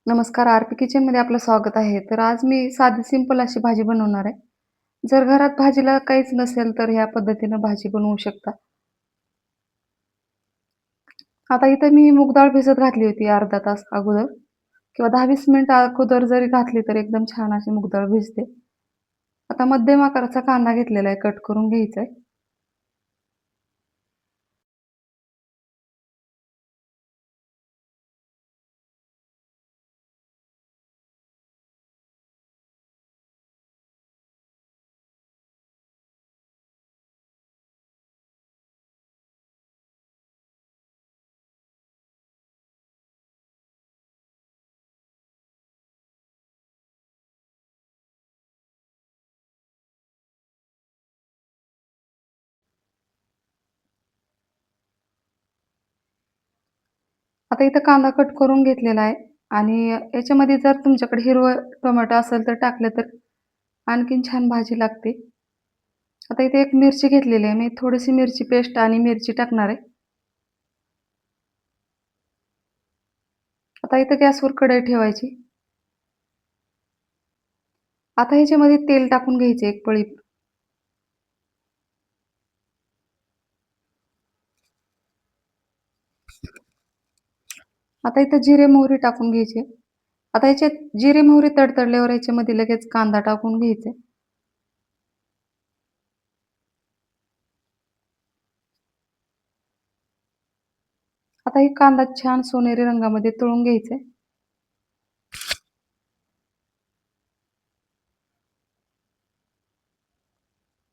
नमस्कार, आर-पी किचनमध्ये आपलं स्वागत आहे. तर आज मी साधी सिंपल अशी भाजी बनवणार आहे. जर घरात भाजीला काहीच नसेल, तर ह्या पद्धतीनं भाजी बनवू शकता. आता इथं मी मूग डाळ भिजत घातली होती अर्धा तास अगोदर किंवा 10-20 मिनिटं अगोदर जरी घातली, तर एकदम छान अशी मूग डाळ भिजते. आता मध्यम आकाराचा कांदा घेतलेला आहे, कट करून घ्यायचा आहे. आता इथं कांदा कट करून घेतलेला आहे आणि याच्यामध्ये जर तुमच्याकडे हिरवं टोमॅटो असेल, तर टाकलं तर आणखीन छान भाजी लागते. आता इथे एक मिरची घेतलेली आहे. मी थोडीशी मिरची पेस्ट आणि मिरची टाकणार आहे. आता इथं गॅसवर कढई ठेवायची. आता ह्याच्यामध्ये तेल टाकून घ्यायचे एक पळी. आता इथं जिरे, मोहरी टाकून घ्यायचे. आता ह्याच्यात जिरे, मोहरी तडतडल्यावर ह्याच्यामध्ये लगेच कांदा टाकून घ्यायचे. आता हे कांदा छान सोनेरी रंगामध्ये तळून घ्यायचे.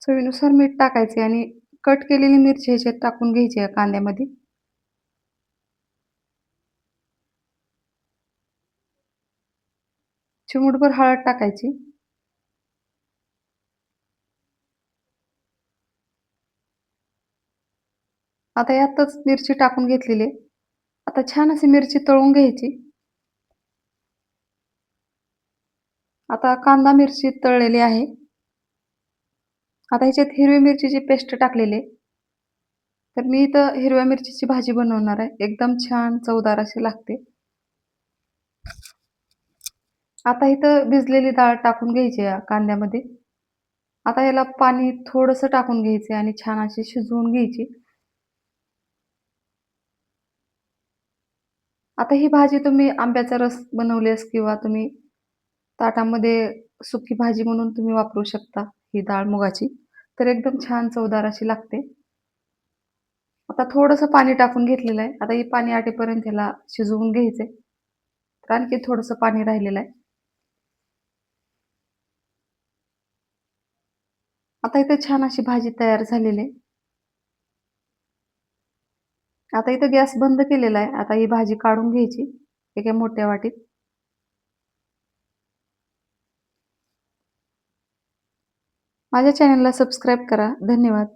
चवीनुसार मीठ टाकायचे आणि कट केलेली मिरची ह्याच्यात टाकून घ्यायची या कांद्यामध्ये. चिमूटभर हळद टाकायची. आता यातच मिरची टाकून घेतलेली आहे. आता छान अशी मिरची तळून घ्यायची. आता कांदा मिरची तळलेली आहे. आता ह्याच्यात हिरवी मिरचीची पेस्ट टाकलेली आहे. तर मी इथं हिरव्या मिरचीची भाजी बनवणार आहे. एकदम छान चवदार अशी लागते. आता इथं भिजलेली डाळ टाकून घ्यायची या कांद्यामध्ये. आता याला पाणी थोडंसं टाकून घ्यायचं आणि छान अशी शिजवून घ्यायची. आता ही भाजी तुम्ही आंब्याचा रस बनवल्यास किंवा तुम्ही ताटामध्ये सुकी भाजी म्हणून तुम्ही वापरू शकता ही डाळ मुगाची. तर एकदम छान चवदार अशी लागते. आता थोडंसं पाणी टाकून घेतलेलं आहे. आता हे पाणी आटेपर्यंत ह्याला शिजवून घ्यायचंय. तर आणखी थोडंसं पाणी राहिलेलं आहे. आता इथे छान अशी भाजी तयार झालेली आहे. आता इथं गॅस बंद केलेला आहे. आता ही भाजी काढून घ्यायची एका मोठ्या वाटीत. माझ्या चॅनलला सबस्क्राईब करा. धन्यवाद.